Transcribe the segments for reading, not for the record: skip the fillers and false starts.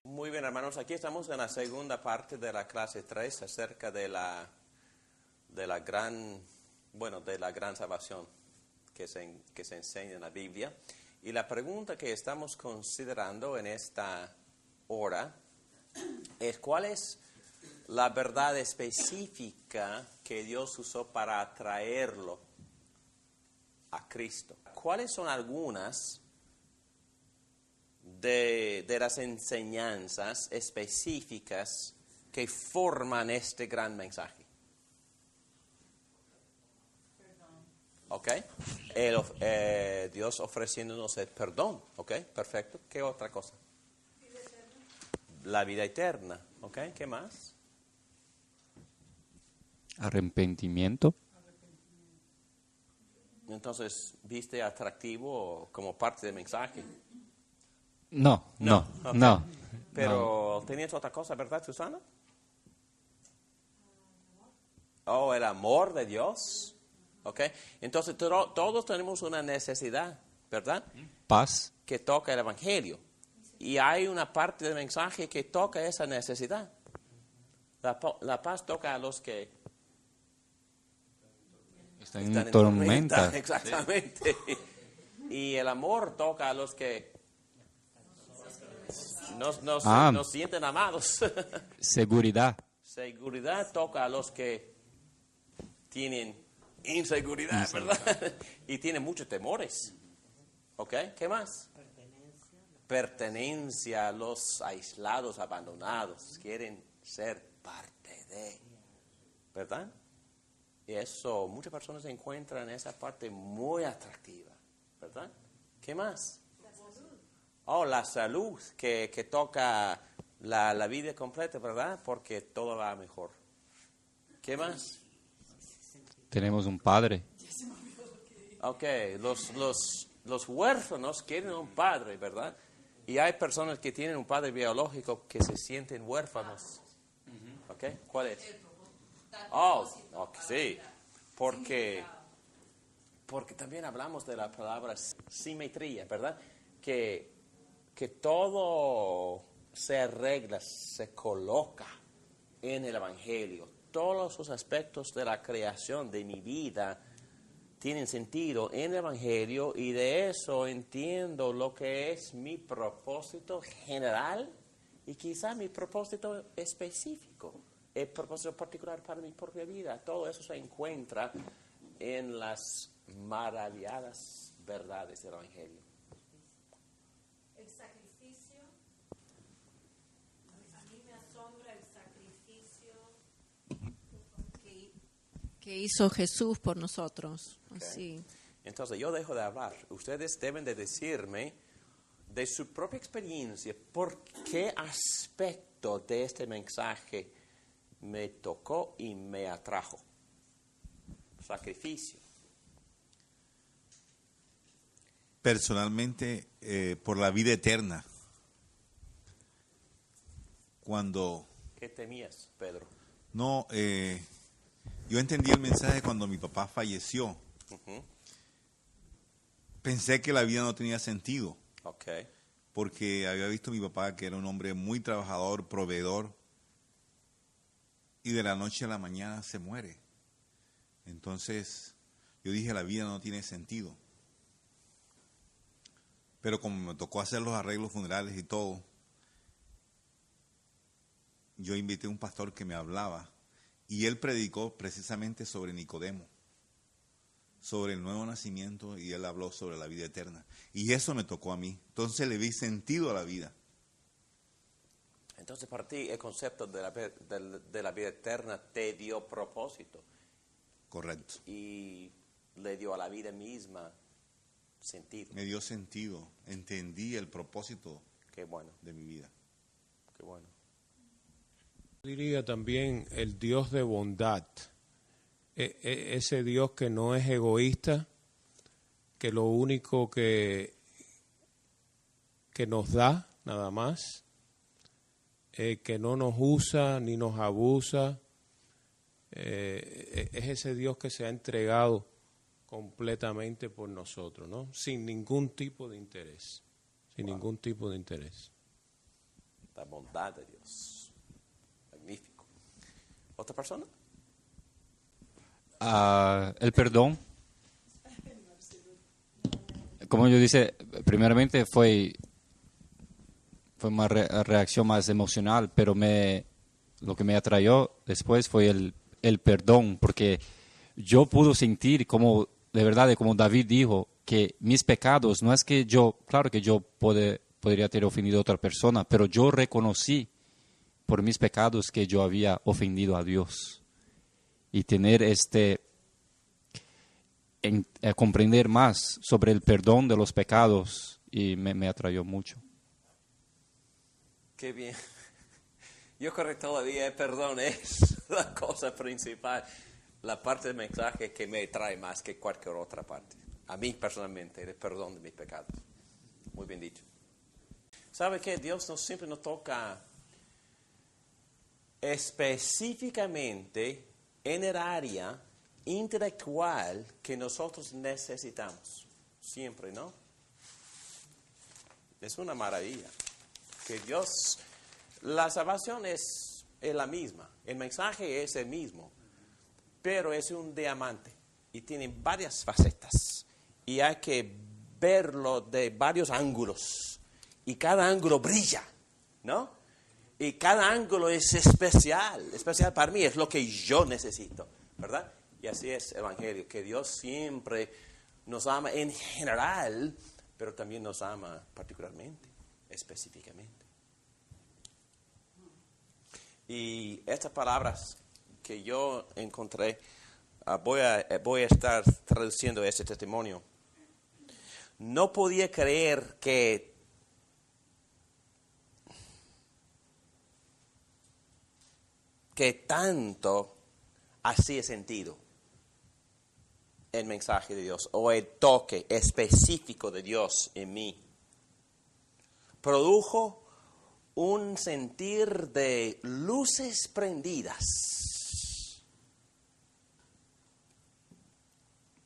Muy bien, hermanos, aquí estamos en la segunda parte de la clase 3 acerca de la gran salvación que se enseña en la Biblia. Y la pregunta que estamos considerando en esta hora es: ¿cuál es la verdad específica que Dios usó para atraerlo a Cristo? ¿Cuáles son algunas de las enseñanzas específicas que forman este gran mensaje? ¿Ok? Dios ofreciéndonos el perdón. ¿Ok? Perfecto. ¿Qué otra cosa? La vida eterna. ¿Ok? ¿Qué más? Arrepentimiento. Entonces, ¿viste atractivo como parte del mensaje? No. Okay. Pero tenías otra cosa, ¿verdad, Susana? Oh, el amor de Dios. ¿Ok? Entonces, todos tenemos una necesidad, ¿verdad? Paz. Que toca el Evangelio. Y hay una parte del mensaje que toca esa necesidad. La paz toca a los que están en tormenta. Exactamente. Sí. Y el amor toca a los que no sienten amados. Seguridad. Seguridad toca a los que tienen inseguridad, ¿verdad? Y tienen muchos temores. ¿Ok? ¿Qué más? Pertenencia a los aislados, abandonados. Quieren ser parte de. ¿Verdad? Y eso, muchas personas encuentran esa parte muy atractiva. ¿Verdad? ¿Qué más? Oh, la salud, que toca la vida completa, ¿verdad? Porque todo va mejor. ¿Qué más? Tenemos un padre. Ok, los huérfanos quieren un padre, ¿verdad? Y hay personas que tienen un padre biológico que se sienten huérfanos. ¿Ok? ¿Cuál es? Oh, okay, sí. Porque también hablamos de la palabra simetría, ¿verdad? Que todo se arregla, se coloca en el Evangelio. Todos los aspectos de la creación de mi vida tienen sentido en el Evangelio, y de eso entiendo lo que es mi propósito general y quizá mi propósito específico, el propósito particular para mi propia vida. Todo eso se encuentra en las maravilladas verdades del Evangelio. El sacrificio, a mí me asombra el sacrificio que hizo Jesús por nosotros. Okay. Así. Entonces yo dejo de hablar. Ustedes deben de decirme de su propia experiencia por qué aspecto de este mensaje me tocó y me atrajo. Sacrificio. Personalmente, por la vida eterna. Cuando... ¿Qué temías, Pedro? No, yo entendí el mensaje cuando mi papá falleció. Uh-huh. Pensé que la vida no tenía sentido. Okay. Porque había visto a mi papá que era un hombre muy trabajador, proveedor, y de la noche a la mañana se muere. Entonces, yo dije, la vida no tiene sentido. Pero como me tocó hacer los arreglos funerales y todo, yo invité a un pastor que me hablaba, y él predicó precisamente sobre Nicodemo, sobre el nuevo nacimiento, y él habló sobre la vida eterna. Y eso me tocó a mí. Entonces le vi sentido a la vida. Entonces para ti el concepto de la vida eterna te dio propósito. Correcto. Y le dio a la vida misma sentido. Me dio sentido. Entendí el propósito. Qué bueno. De mi vida. Qué bueno. Diría también el Dios de bondad. Ese Dios que no es egoísta, que lo único que nos da, nada más, que no nos usa ni nos abusa. Es ese Dios que se ha entregado completamente por nosotros, ¿no? Sin ningún tipo de interés. Sin ningún tipo de interés. La bondad de Dios. Magnífico. ¿Otra persona? El perdón. Como yo dice, primeramente fue una reacción más emocional, pero lo que me atrayó después fue el perdón, porque yo pude sentir como, de verdad, como David dijo, que mis pecados, no es que claro que yo podría tener ofendido a otra persona, pero yo reconocí por mis pecados que yo había ofendido a Dios. Y tener comprender más sobre el perdón de los pecados y me atrayó mucho. Qué bien. Yo creo que todavía el perdón es la cosa principal. La parte del mensaje que me trae más que cualquier otra parte. A mí personalmente, el perdón de mis pecados. Muy bien dicho. ¿Sabe qué? Dios siempre nos toca específicamente en el área intelectual que nosotros necesitamos. Siempre, ¿no? Es una maravilla. Que Dios, la salvación es la misma, el mensaje es el mismo, pero es un diamante y tiene varias facetas y hay que verlo de varios ángulos y cada ángulo brilla, ¿no? Y cada ángulo es especial para mí, es lo que yo necesito, ¿verdad? Y así es el Evangelio, que Dios siempre nos ama en general, pero también nos ama particularmente, específicamente. Y estas palabras que yo encontré, voy a estar traduciendo este testimonio. No podía creer que tanto hacía sentido el mensaje de Dios o el toque específico de Dios en mí. Produjo un sentir de luces prendidas.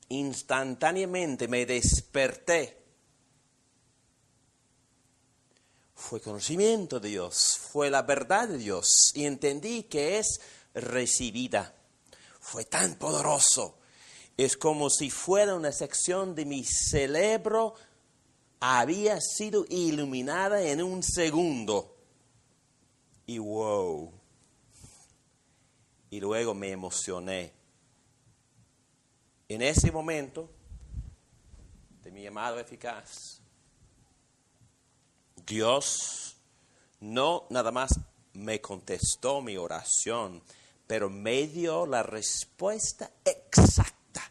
Instantáneamente me desperté. Fue conocimiento de Dios, fue la verdad de Dios y entendí que es recibida. Fue tan poderoso. Es como si fuera una sección de mi cerebro había sido iluminada en un segundo. Y wow. Y luego me emocioné. En ese momento de mi llamado eficaz, Dios no nada más me contestó mi oración, pero me dio la respuesta exacta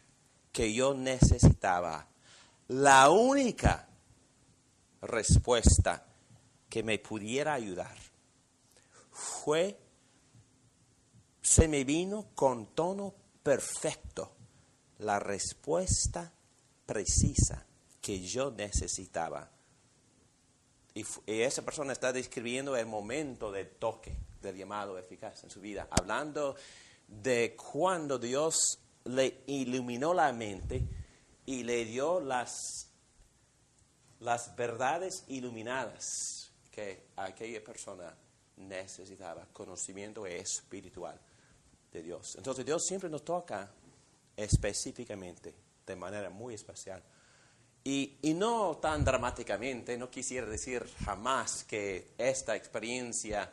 que yo necesitaba. La única respuesta que me pudiera ayudar. Se me vino con tono perfecto la respuesta precisa que yo necesitaba. Y esa persona está describiendo el momento del toque, del llamado eficaz en su vida, hablando de cuando Dios le iluminó la mente y le dio las verdades iluminadas que aquella persona necesitaba, conocimiento espiritual de Dios. Entonces Dios siempre nos toca específicamente, de manera muy especial. Y no tan dramáticamente, no quisiera decir jamás que esta experiencia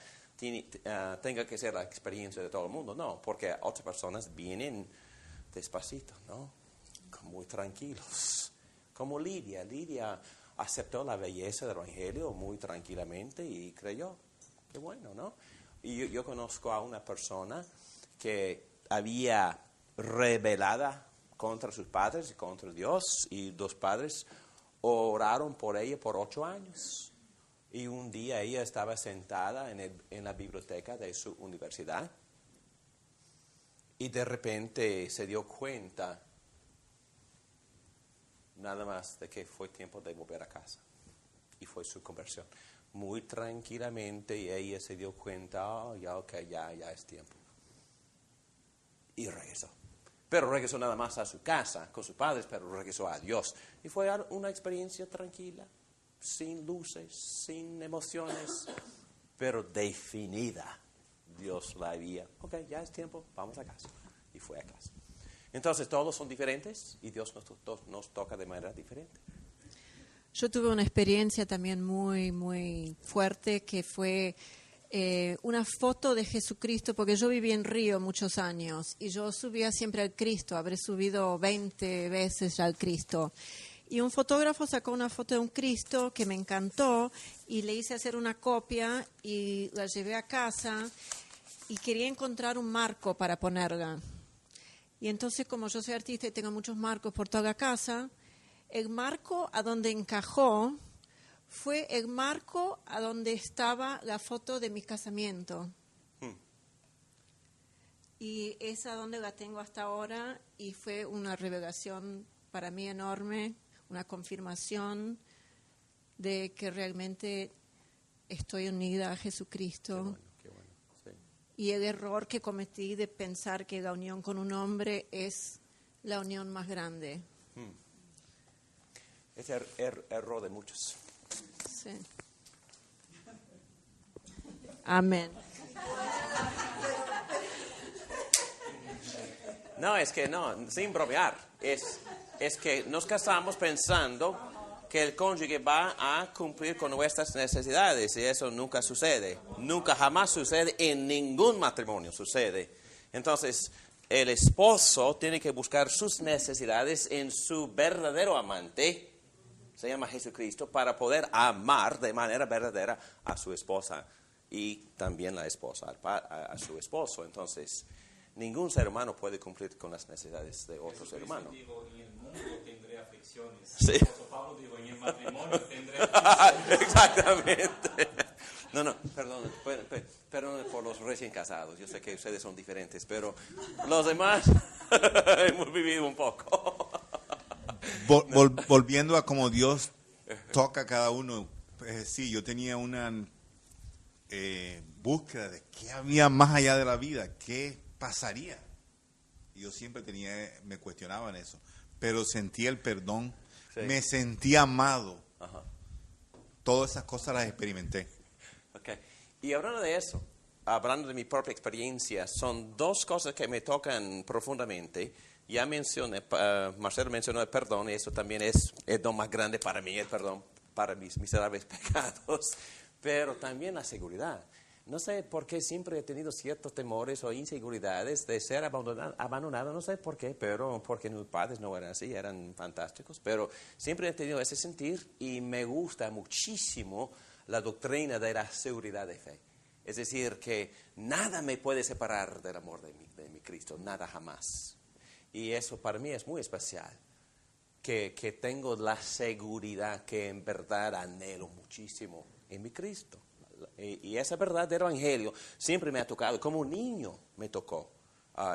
tenga que ser la experiencia de todo el mundo, no, porque otras personas vienen despacito, ¿no? Muy tranquilos, como Lidia. Lidia aceptó la belleza del Evangelio muy tranquilamente y creyó. Qué bueno, ¿no? Y yo conozco a una persona que había rebelada contra sus padres y contra Dios, y dos padres oraron por ella por 8 años. Y un día ella estaba sentada en la biblioteca de su universidad y de repente se dio cuenta nada más de que fue tiempo de volver a casa. Y fue su conversión. muy tranquilamente, y ella se dio cuenta, ya es tiempo. Y regresó. Pero regresó nada más a su casa, con sus padres, pero regresó a Dios. Y fue una experiencia tranquila, sin luces, sin emociones, pero definida. Dios la había, ya es tiempo, vamos a casa. Y fue a casa. Entonces todos son diferentes y Dios nos toca de manera diferente. Yo tuve una experiencia también muy, muy fuerte que fue una foto de Jesucristo, porque yo viví en Río muchos años y yo subía siempre al Cristo, habré subido 20 veces ya al Cristo. Y un fotógrafo sacó una foto de un Cristo que me encantó y le hice hacer una copia y la llevé a casa y quería encontrar un marco para ponerla. Y entonces, como yo soy artista y tengo muchos marcos por toda la casa, el marco a donde encajó fue el marco a donde estaba la foto de mi casamiento. Y es a donde la tengo hasta ahora y fue una revelación para mí enorme, una confirmación de que realmente estoy unida a Jesucristo. Qué bueno, sí. Y el error que cometí de pensar que la unión con un hombre es la unión más grande. Es error de muchos. Sí. Amén. No, es que no, sin bromear. Es que nos casamos pensando que el cónyuge va a cumplir con nuestras necesidades y eso nunca sucede. Nunca, jamás sucede, en ningún matrimonio sucede. Entonces, el esposo tiene que buscar sus necesidades en su verdadero amante, se llama Jesucristo, para poder amar de manera verdadera a su esposa y también la esposa a su esposo. Entonces, ningún ser humano puede cumplir con las necesidades de otro ser humano. Digo, en el mundo tendré aflicciones. Sí. Pablo dijo, en el matrimonio tendré aflicciones. Exactamente. No, perdón por los recién casados. Yo sé que ustedes son diferentes, pero los demás hemos vivido un poco. Volviendo a cómo Dios toca a cada uno, sí, yo tenía una búsqueda de qué había más allá de la vida, qué pasaría. Y yo siempre me cuestionaba en eso, pero sentía el perdón, Sí. me sentía amado. Ajá. Todas esas cosas las experimenté. Okay. Y hablando de eso, hablando de mi propia experiencia, son dos cosas que me tocan profundamente. Ya mencioné, Marcelo mencionó el perdón, y eso también es el don más grande para mí, el perdón para mis miserables pecados, pero también la seguridad. No sé por qué siempre he tenido ciertos temores o inseguridades de ser abandonado, no sé por qué, pero porque mis padres no eran así, eran fantásticos, pero siempre he tenido ese sentir y me gusta muchísimo la doctrina de la seguridad de fe. Es decir, que nada me puede separar del amor de mi Cristo, nada jamás. Y eso para mí es muy especial, que tengo la seguridad que en verdad anhelo muchísimo en mi Cristo. Y esa verdad del Evangelio siempre me ha tocado, como un niño me tocó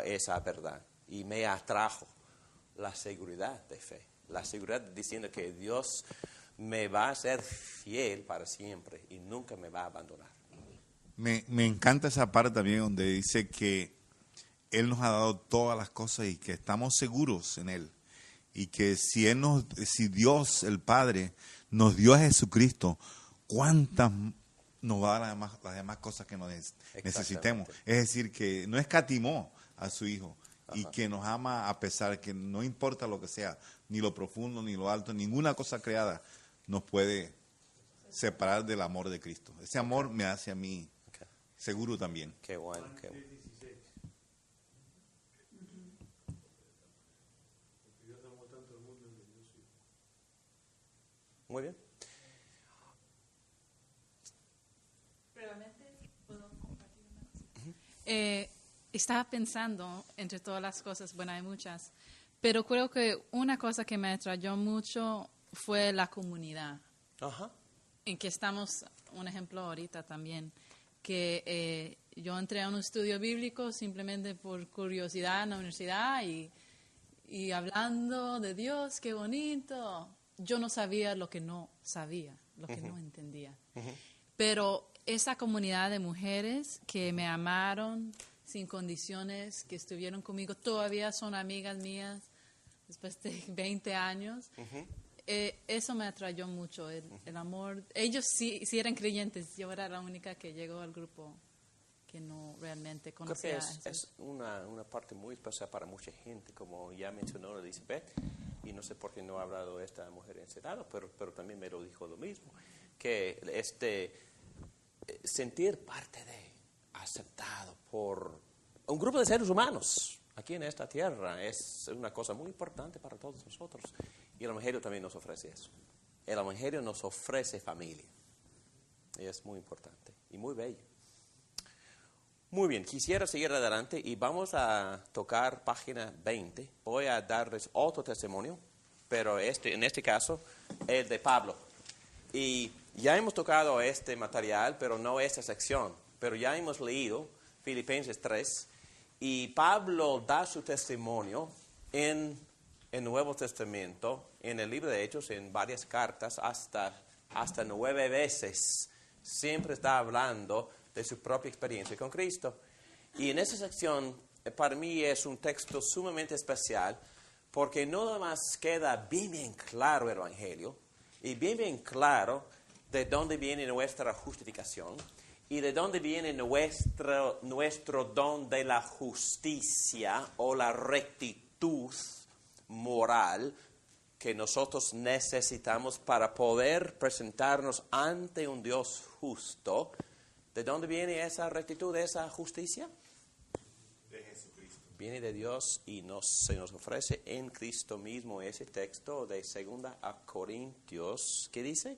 esa verdad y me atrajo la seguridad de fe, la seguridad diciendo que Dios me va a ser fiel para siempre y nunca me va a abandonar. Me encanta esa parte también donde dice que Él nos ha dado todas las cosas y que estamos seguros en Él. Y que si Dios, el Padre, nos dio a Jesucristo, ¿cuántas nos va a dar las demás cosas que nos necesitemos? Es decir, que no escatimó a su Hijo. Y que nos ama a pesar que no importa lo que sea, ni lo profundo, ni lo alto, ninguna cosa creada nos puede separar del amor de Cristo. Ese amor me hace a mí seguro también. Qué bueno, qué bueno. Muy bien. ¿Puedo compartir una cosa? Estaba pensando, entre todas las cosas, bueno, hay muchas, pero creo que una cosa que me atrayó mucho fue la comunidad, Ajá. en que estamos, un ejemplo ahorita también, que yo entré a un estudio bíblico simplemente por curiosidad en la universidad y hablando de Dios, qué bonito. Yo no sabía lo que no sabía, lo que no entendía. Pero esa comunidad de mujeres que me amaron sin condiciones, que estuvieron conmigo, todavía son amigas mías después de 20 años. Eso me atrayó mucho, el amor. Ellos sí eran creyentes, yo era la única que llegó al grupo que no realmente conocía. Creo que es una parte muy especial para mucha gente, como ya mencionó Elizabeth, y no sé por qué no ha hablado esta mujer en Senado, pero también me lo dijo lo mismo, que sentir parte de, aceptado por un grupo de seres humanos aquí en esta tierra, es una cosa muy importante para todos nosotros. Y el Evangelio también nos ofrece eso. El Evangelio nos ofrece familia. Y es muy importante y muy bello. Muy bien, quisiera seguir adelante y vamos a tocar página 20. Voy a darles otro testimonio, pero en este caso, el de Pablo. Y ya hemos tocado este material, pero no esta sección. Pero ya hemos leído Filipenses 3 y Pablo da su testimonio en el Nuevo Testamento, en el libro de Hechos, en varias cartas, hasta 9 veces. Siempre está hablando de su propia experiencia con Cristo. Y en esa sección, para mí es un texto sumamente especial, porque no nada más queda bien claro el Evangelio, y bien claro de dónde viene nuestra justificación, y de dónde viene nuestro don de la justicia o la rectitud moral que nosotros necesitamos para poder presentarnos ante un Dios justo. ¿De dónde viene esa rectitud, esa justicia? De Jesucristo. Viene de Dios y se nos ofrece en Cristo mismo. Ese texto de 2 Corintios, ¿qué dice?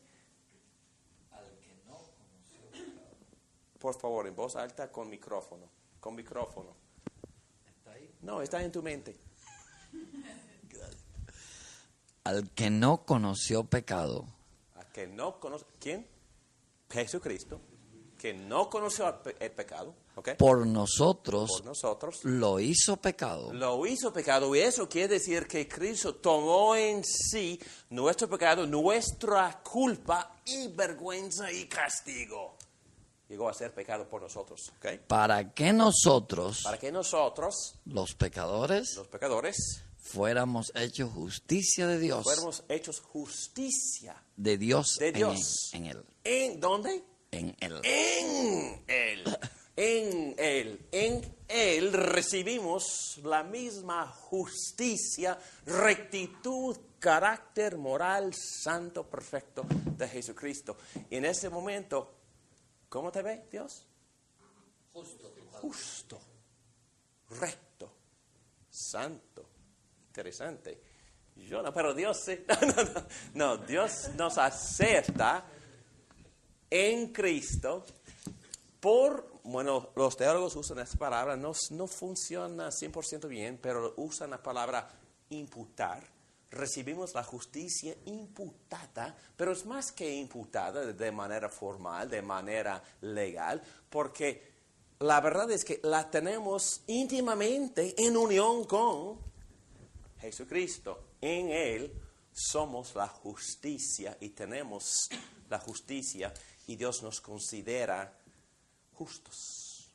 Al que no conoció pecado. Por favor, en voz alta con micrófono. Con micrófono. ¿Está ahí? No, está en tu mente. Al que no conoció pecado. A que no conoce. ¿Quién? Jesucristo. Que no conoció el pecado. ¿Okay? Por nosotros Lo hizo pecado. Lo hizo pecado. Y eso quiere decir que Cristo tomó en sí nuestro pecado, nuestra culpa y vergüenza y castigo. Llegó a ser pecado por nosotros. ¿Okay? Para que nosotros, los pecadores, fuéramos hechos justicia de Dios. Fuéramos hechos justicia de Dios. En Él. ¿En dónde? En Él. En Él recibimos la misma justicia, rectitud, carácter moral, santo, perfecto de Jesucristo. Y en ese momento, ¿cómo te ve Dios? Justo, recto, santo. Interesante. Yo no, pero Dios sí. No, Dios nos acepta en Cristo los teólogos usan esta palabra, no funciona 100% bien, pero usan la palabra imputar. Recibimos la justicia imputada, pero es más que imputada de manera formal, de manera legal, porque la verdad es que la tenemos íntimamente en unión con Jesucristo. En Él somos la justicia y tenemos la justicia y Dios nos considera justos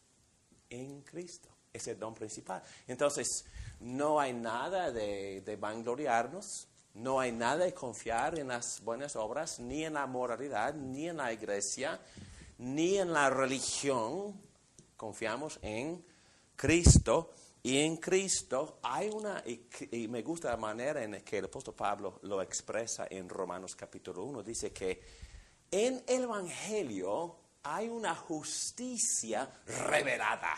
en Cristo. Es el don principal. Entonces, no hay nada de vangloriarnos, no hay nada de confiar en las buenas obras, ni en la moralidad, ni en la iglesia, ni en la religión. Confiamos en Cristo. Y en Cristo hay y me gusta la manera en que el apóstol Pablo lo expresa en Romanos capítulo 1. Dice que en el Evangelio hay una justicia revelada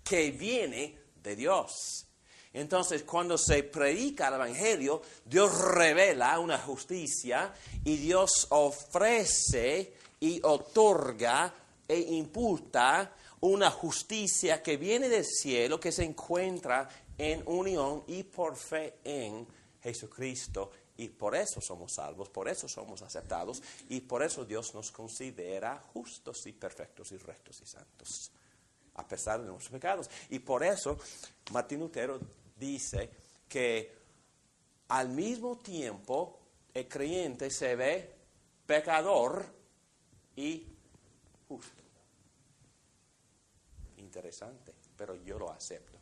que viene de Dios. Entonces, cuando se predica el Evangelio, Dios revela una justicia y Dios ofrece y otorga e imputa una justicia que viene del cielo, que se encuentra en unión y por fe en Jesucristo. Y por eso somos salvos, por eso somos aceptados y por eso Dios nos considera justos y perfectos y rectos y santos, a pesar de nuestros pecados. Y por eso Martín Lutero dice que al mismo tiempo el creyente se ve pecador y justo. Interesante, pero yo lo acepto.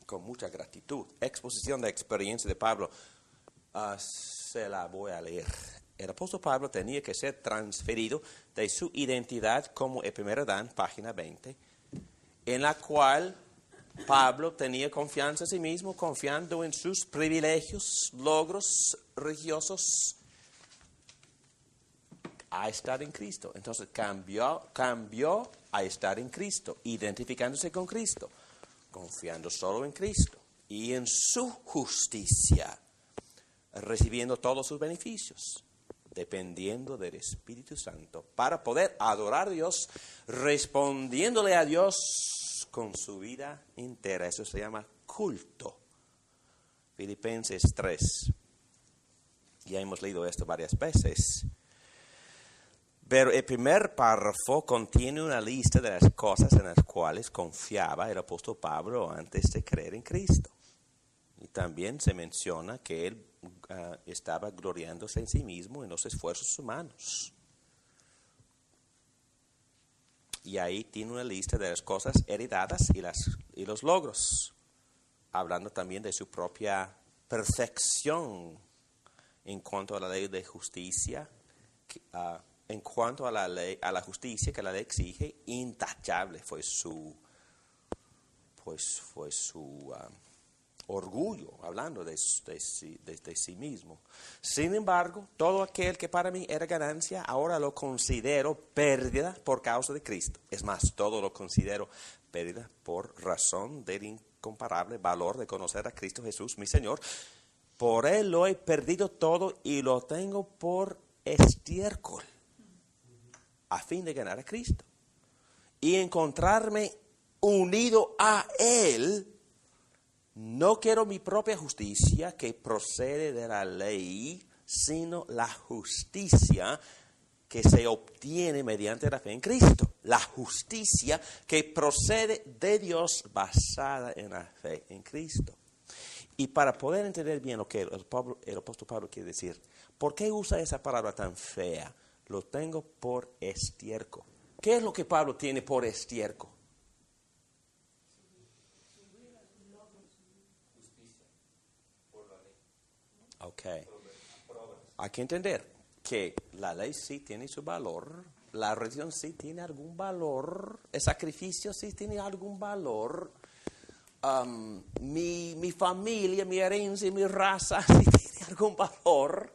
Con mucha gratitud. Exposición de experiencia de Pablo. Se la voy a leer. El apóstol Pablo tenía que ser transferido de su identidad como el primer Adán, página 20, en la cual Pablo tenía confianza en sí mismo, confiando en sus privilegios, logros religiosos, a estar en Cristo. Entonces cambió a estar en Cristo, identificándose con Cristo, confiando solo en Cristo y en su justicia, recibiendo todos sus beneficios, dependiendo del Espíritu Santo, para poder adorar a Dios, respondiéndole a Dios con su vida entera. Eso se llama culto. Filipenses 3. Ya hemos leído esto varias veces. Pero el primer párrafo contiene una lista de las cosas en las cuales confiaba el apóstol Pablo antes de creer en Cristo. Y también se menciona que él estaba gloriándose en sí mismo en los esfuerzos humanos. Y ahí tiene una lista de las cosas heredadas y los logros, hablando también de su propia perfección en cuanto a la ley de justicia, en cuanto a la justicia que la ley exige, intachable fue su orgullo, hablando de sí mismo. Sin embargo, todo aquel que para mí era ganancia, ahora lo considero pérdida por causa de Cristo. Es más, todo lo considero pérdida por razón del incomparable valor de conocer a Cristo Jesús, mi Señor. Por Él lo he perdido todo y lo tengo por estiércol, a fin de ganar a Cristo y encontrarme unido a Él. No quiero mi propia justicia que procede de la ley, sino la justicia que se obtiene mediante la fe en Cristo. La justicia que procede de Dios basada en la fe en Cristo. Y para poder entender bien lo que el apóstol Pablo quiere decir, ¿por qué usa esa palabra tan fea? Lo tengo por estiércol. ¿Qué es lo que Pablo tiene por estiércol? Ok. Hay que entender que la ley sí tiene su valor, la religión sí tiene algún valor, el sacrificio sí tiene algún valor, mi familia, mi herencia, mi raza sí tiene algún valor,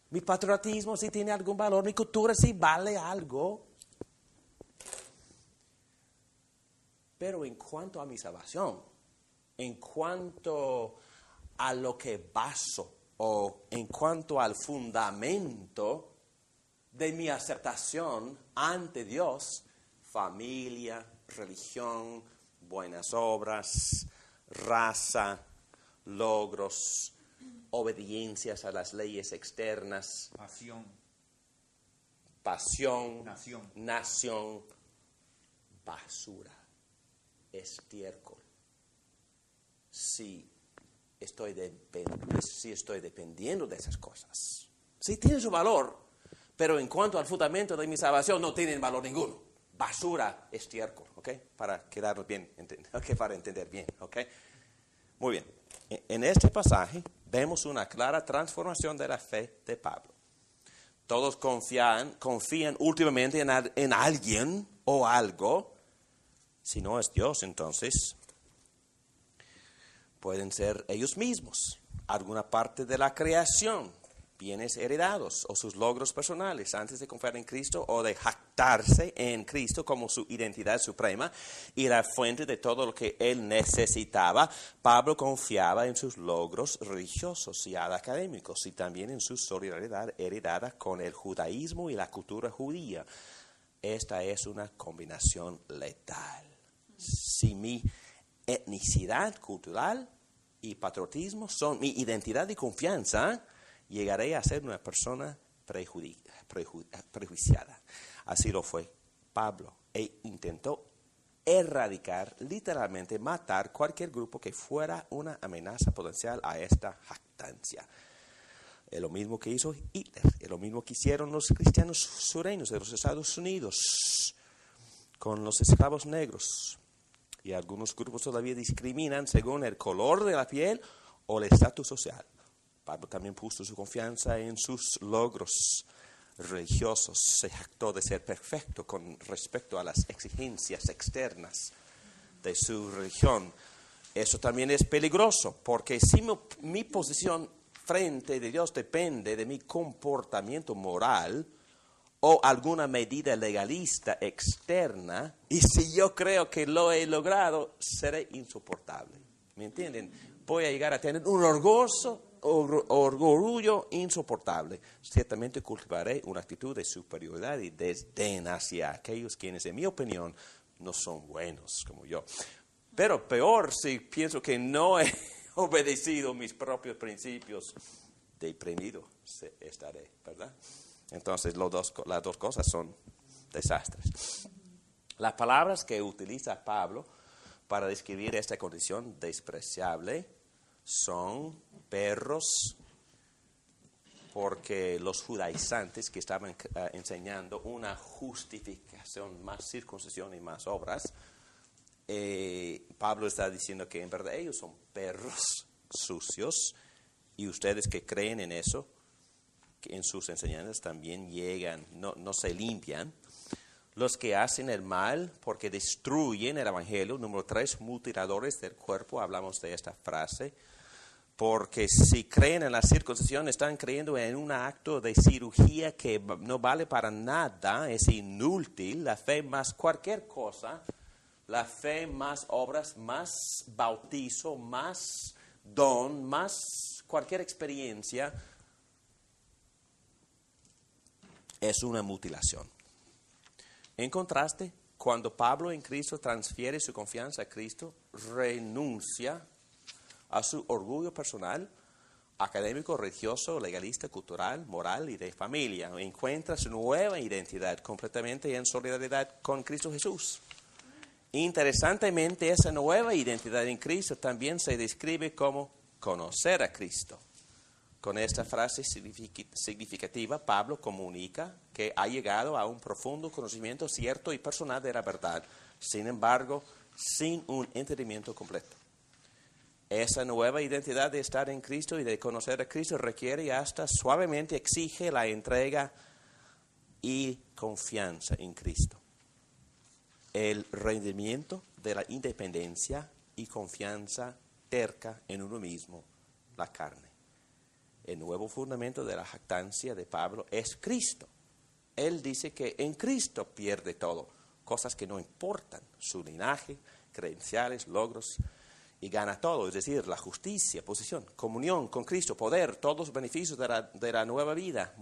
mi patriotismo sí tiene algún valor, mi cultura sí vale algo. Pero en cuanto a mi salvación, en cuanto a lo que baso o en cuanto al fundamento de mi aceptación ante Dios, familia, religión, buenas obras, raza, logros, obediencias a las leyes externas, pasión, nación, basura, estiércol. Sí estoy dependiendo de esas cosas. Sí tienen su valor, pero en cuanto al fundamento de mi salvación no tienen valor ninguno. Basura, estiércol, ¿ok? Para quedarnos bien, para entender bien, ¿ok? Muy bien. En este pasaje vemos una clara transformación de la fe de Pablo. Todos confían últimamente en alguien o algo. Si no es Dios, entonces pueden ser ellos mismos, alguna parte de la creación, bienes heredados o sus logros personales antes de confiar en Cristo o de jactarse en Cristo como su identidad suprema y la fuente de todo lo que él necesitaba. Pablo confiaba en sus logros religiosos y académicos y también en su solidaridad heredada con el judaísmo y la cultura judía. Esta es una combinación letal. Si mi etnicidad cultural y patriotismo son mi identidad y confianza, llegaré a ser una persona prejuiciada. Así lo fue Pablo, e intentó erradicar, literalmente matar cualquier grupo que fuera una amenaza potencial a esta jactancia. Es lo mismo que hizo Hitler, es lo mismo que hicieron los cristianos sureños de los Estados Unidos con los esclavos negros. Y algunos grupos todavía discriminan según el color de la piel o el estatus social. Pablo también puso su confianza en sus logros religiosos. Se jactó de ser perfecto con respecto a las exigencias externas de su religión. Eso también es peligroso, porque si mi posición frente de Dios depende de mi comportamiento moral o alguna medida legalista externa, y si yo creo que lo he logrado, seré insoportable. ¿Me entienden? Voy a llegar a tener un orgullo insoportable. Ciertamente cultivaré una actitud de superioridad y desdén hacia aquellos quienes, en mi opinión, no son buenos como yo. Pero peor si pienso que no he obedecido mis propios principios, deprimido estaré, ¿verdad? Entonces las dos cosas son desastres. Las palabras que utiliza Pablo para describir esta condición despreciable son perros, porque los judaizantes que estaban enseñando una justificación, más circuncisión y más obras, Pablo está diciendo que en verdad ellos son perros sucios, y ustedes que creen en eso, que en sus enseñanzas también no se limpian. Los que hacen el mal porque destruyen el evangelio. Número 3, mutiladores del cuerpo. Hablamos de esta frase. Porque si creen en la circuncisión, están creyendo en un acto de cirugía que no vale para nada, es inútil. La fe más cualquier cosa, la fe más obras, más bautizo, más don, más cualquier experiencia, es una mutilación. En contraste, cuando Pablo en Cristo transfiere su confianza a Cristo, renuncia a su orgullo personal, académico, religioso, legalista, cultural, moral y de familia. Encuentra su nueva identidad completamente en solidaridad con Cristo Jesús. Interesantemente, esa nueva identidad en Cristo también se describe como conocer a Cristo. Con esta frase significativa, Pablo comunica que ha llegado a un profundo conocimiento cierto y personal de la verdad, sin embargo, sin un entendimiento completo. Esa nueva identidad de estar en Cristo y de conocer a Cristo requiere y hasta suavemente exige la entrega y confianza en Cristo. El rendimiento de la independencia y confianza terca en uno mismo, la carne. El nuevo fundamento de la jactancia de Pablo es Cristo. Él dice que en Cristo pierde todo, cosas que no importan, su linaje, credenciales, logros, y gana todo, es decir, la justicia, posición, comunión con Cristo, poder, todos los beneficios de la nueva vida.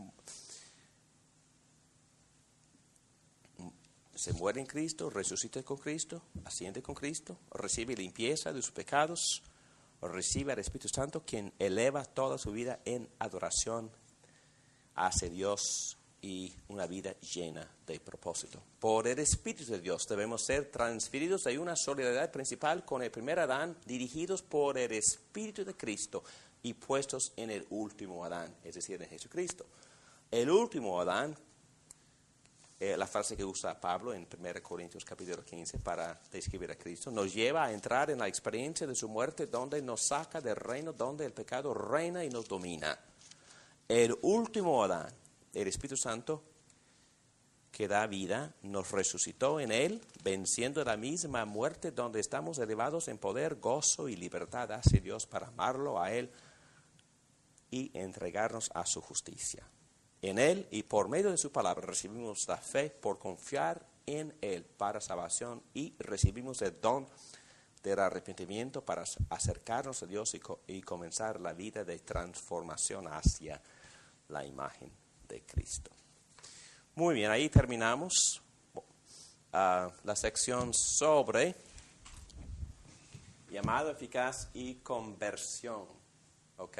Se muere en Cristo, resucita con Cristo, asciende con Cristo, recibe limpieza de sus pecados, recibe al Espíritu Santo, quien eleva toda su vida en adoración hacia Dios y una vida llena de propósito. Por el Espíritu de Dios debemos ser transferidos de una solidaridad principal con el primer Adán, dirigidos por el Espíritu de Cristo y puestos en el último Adán, es decir, en Jesucristo. El último Adán, la frase que usa Pablo en 1 Corintios capítulo 15 para describir a Cristo, nos lleva a entrar en la experiencia de su muerte, donde nos saca del reino donde el pecado reina y nos domina. El último Adán, el Espíritu Santo que da vida, nos resucitó en él, venciendo la misma muerte, donde estamos elevados en poder, gozo y libertad hacia Dios para amarlo a él y entregarnos a su justicia. En él y por medio de su palabra recibimos la fe por confiar en él para salvación, y recibimos el don del arrepentimiento para acercarnos a Dios y comenzar la vida de transformación hacia la imagen de Cristo. Muy bien, ahí terminamos la sección sobre llamado eficaz y conversión. ¿Ok?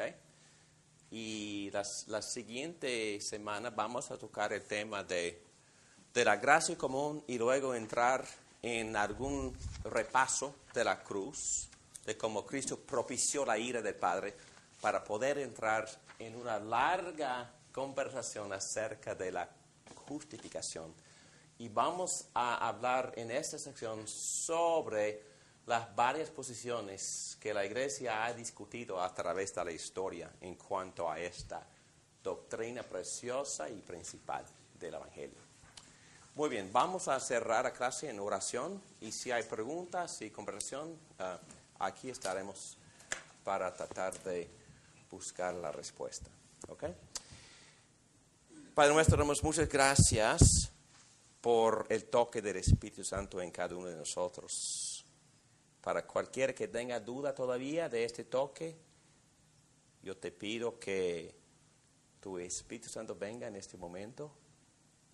Y la siguiente semana vamos a tocar el tema de la gracia común, y luego entrar en algún repaso de la cruz, de cómo Cristo propició la ira del Padre para poder entrar en una larga conversación acerca de la justificación. Y vamos a hablar en esta sección sobre las varias posiciones que la Iglesia ha discutido a través de la historia en cuanto a esta doctrina preciosa y principal del Evangelio. Muy bien, vamos a cerrar la clase en oración y si hay preguntas y conversación, aquí estaremos para tratar de buscar la respuesta. ¿Ok? Padre nuestro, damos muchas gracias por el toque del Espíritu Santo en cada uno de nosotros. Para cualquiera que tenga duda todavía de este toque, yo te pido que tu Espíritu Santo venga en este momento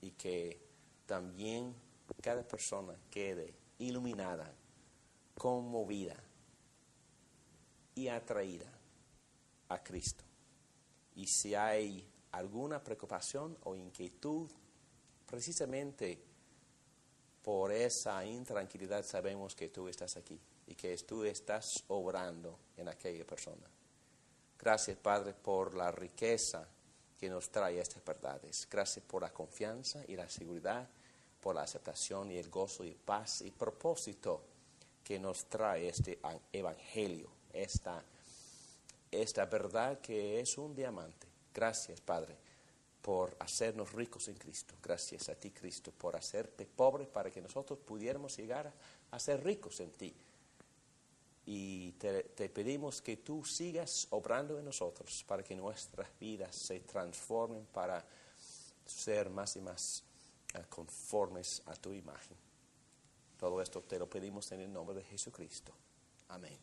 y que también cada persona quede iluminada, conmovida y atraída a Cristo. Y si hay alguna preocupación o inquietud, precisamente por esa intranquilidad sabemos que tú estás aquí y que tú estás obrando en aquella persona. Gracias, Padre, por la riqueza que nos trae estas verdades. Gracias por la confianza y la seguridad, por la aceptación y el gozo y paz y propósito que nos trae este evangelio, esta verdad que es un diamante. Gracias, Padre, por hacernos ricos en Cristo. Gracias a ti, Cristo, por hacerte pobre para que nosotros pudiéramos llegar a ser ricos en ti. Y te pedimos que tú sigas obrando en nosotros para que nuestras vidas se transformen para ser más y más conformes a tu imagen. Todo esto te lo pedimos en el nombre de Jesucristo. Amén.